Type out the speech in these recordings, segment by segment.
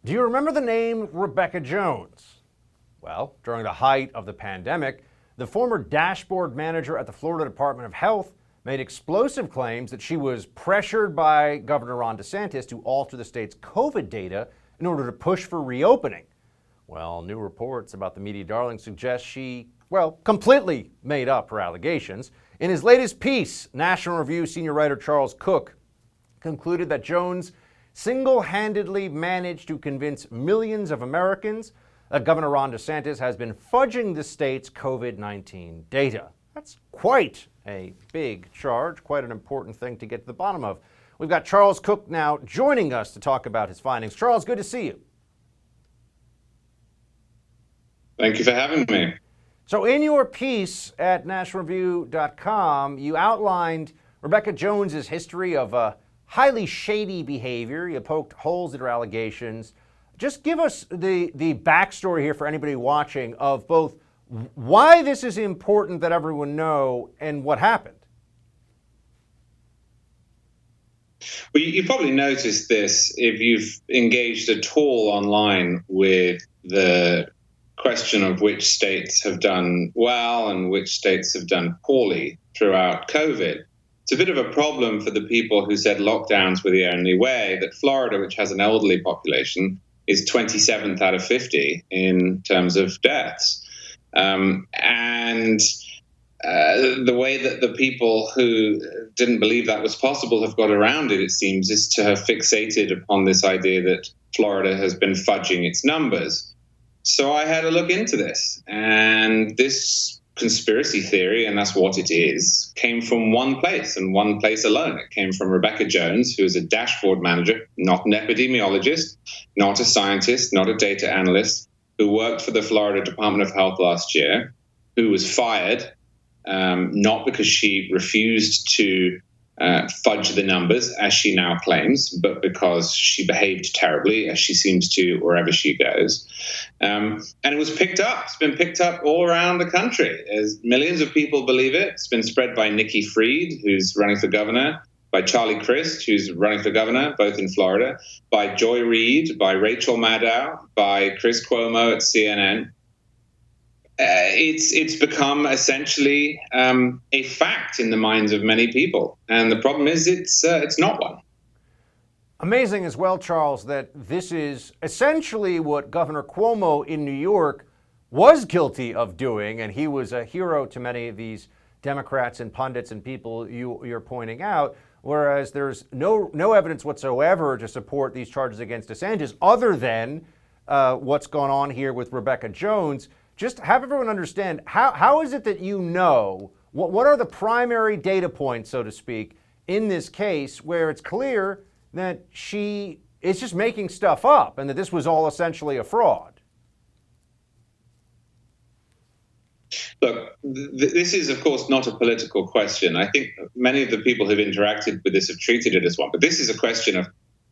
Do you remember the name Rebekah Jones? Well, during the height of the pandemic, the former dashboard manager at the Florida Department of Health made explosive claims that she was pressured by Governor Ron DeSantis to alter the state's COVID data in order to push for reopening. Well, new reports about the media darling suggest she, completely made up her allegations. In his latest piece, National Review senior writer Charles Cook concluded that Jones single-handedly managed to convince millions of Americans that Governor Ron DeSantis has been fudging the state's COVID-19 data. That's quite a big charge, quite an important thing to get to the bottom of. We've got Charles Cook now joining us to talk about his findings. Charles, good to see you. Thank you for having me. So in your piece at nationalreview.com, you outlined Rebekah Jones's history of highly shady behavior. You poked holes in her allegations. Just give us the backstory here for anybody watching of both why this is important that everyone know and what happened. Well, you probably noticed this if you've engaged at all online with the question of which states have done well and which states have done poorly throughout COVID. It's a bit of a problem for the people who said lockdowns were the only way, that Florida, which has an elderly population, is 27th out of 50 in terms of deaths. The way that the people who didn't believe that was possible have got around it, it seems, is to have fixated upon this idea that Florida has been fudging its numbers. So I had a look into this, and this conspiracy theory, and that's what it is, came from one place and one place alone. It came from Rebekah Jones, who is a dashboard manager, not an epidemiologist, not a scientist, not a data analyst, who worked for the Florida Department of Health last year, who was fired, not because she refused to fudge the numbers, as she now claims, but because she behaved terribly, as she seems to wherever she goes. And it was picked up. It's been picked up all around the country. As millions of people believe it. It's been spread by Nikki Fried, who's running for governor, by Charlie Crist, who's running for governor, both in Florida, by Joy Reid, by Rachel Maddow, by Chris Cuomo at CNN. It's become essentially a fact in the minds of many people. And the problem is it's not one. Amazing as well, Charles, that this is essentially what Governor Cuomo in New York was guilty of doing, and he was a hero to many of these Democrats and pundits and people you're pointing out, whereas there's no evidence whatsoever to support these charges against DeSantis other than what's gone on here with Rebekah Jones. Just have everyone understand, how is it that you know, what are the primary data points, so to speak, in this case where it's clear that she is just making stuff up and that this was all essentially a fraud? Look, this is, of course, not a political question. I think many of the people who've interacted with this have treated it as one. But this is a question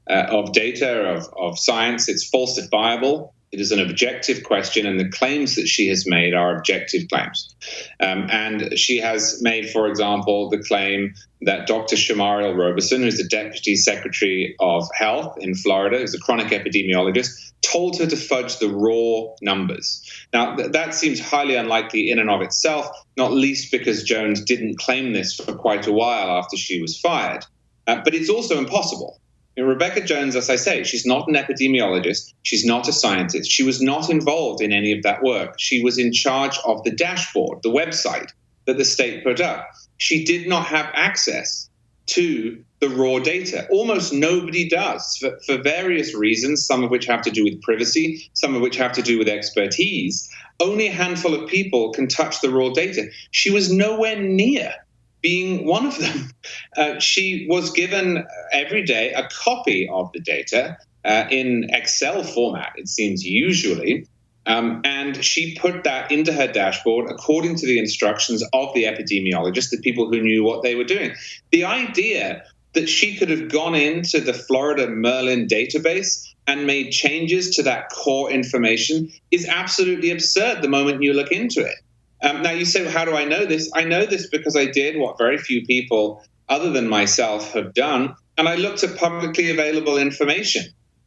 of data, of science. It's falsifiable. It is an objective question, and the claims that she has made are objective claims. And she has made, for example, the claim that Dr. Shamariel Robeson, who's the Deputy Secretary of Health in Florida, who's a chronic epidemiologist, told her to fudge the raw numbers. Now, that seems highly unlikely in and of itself, not least because Jones didn't claim this for quite a while after she was fired. But it's also impossible. Rebekah Jones, as I say, she's not an epidemiologist. She's not a scientist. She was not involved in any of that work. She was in charge of the dashboard, the website that the state put up. She did not have access to the raw data. Almost nobody does for various reasons, some of which have to do with privacy, some of which have to do with expertise. Only a handful of people can touch the raw data. She was nowhere near being one of them. She was given every day a copy of the data in Excel format, it seems usually, and she put that into her dashboard according to the instructions of the epidemiologists, the people who knew what they were doing. The idea that she could have gone into the Florida Merlin database and made changes to that core information is absolutely absurd the moment you look into it. Now, you say, well, how do I know this? I know this because I did what very few people other than myself have done, and I looked at publicly available information.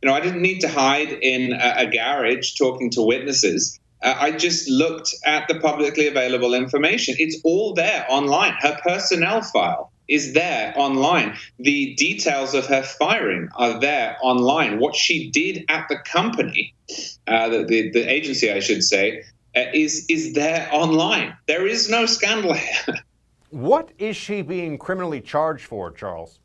I didn't need to hide in a garage talking to witnesses. I just looked at the publicly available information. It's all there online. Her personnel file is there online. The details of her firing are there online. What she did at the company, the agency, I should say, is there online. There is no scandal here. What is she being criminally charged for, Charles?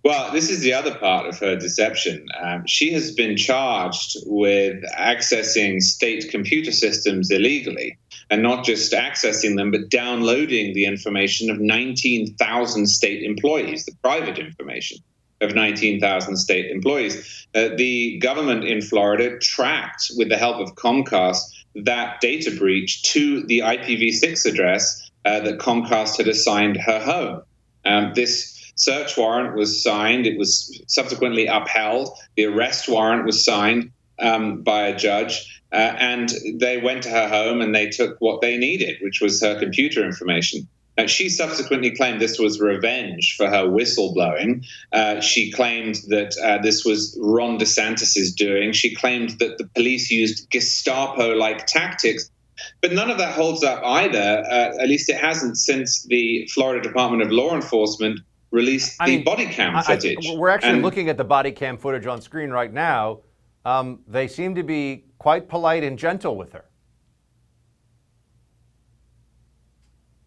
Well, this is the other part of her deception. She has been charged with accessing state computer systems illegally, and not just accessing them, but downloading the information of 19,000 state employees, the private information of 19,000 state employees. The government in Florida tracked, with the help of Comcast, that data breach to the IPv6 address that Comcast had assigned her home. This search warrant was signed. It was subsequently upheld. The arrest warrant was signed by a judge, and they went to her home and they took what they needed, which was her computer information. She subsequently claimed this was revenge for her whistleblowing. She claimed that this was Ron DeSantis' doing. She claimed that the police used Gestapo-like tactics. But none of that holds up either. At least it hasn't since the Florida Department of Law Enforcement released the Bodycam footage. We're actually looking at the Bodycam footage on screen right now. They seem to be quite polite and gentle with her.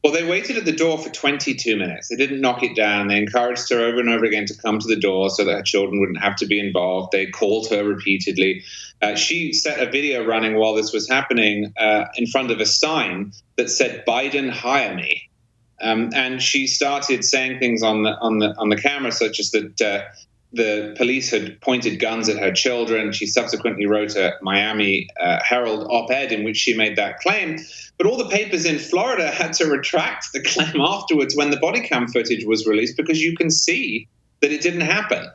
Well, they waited at the door for 22 minutes. They didn't knock it down. They encouraged her over and over again to come to the door so that her children wouldn't have to be involved. They called her repeatedly. She set a video running while this was happening in front of a sign that said, "Biden, hire me." And she started saying things on the camera, such as that the police had pointed guns at her children. She subsequently wrote a Miami Herald op-ed in which she made that claim. But all the papers in Florida had to retract the claim afterwards when the Bodycam footage was released, because you can see that it didn't happen.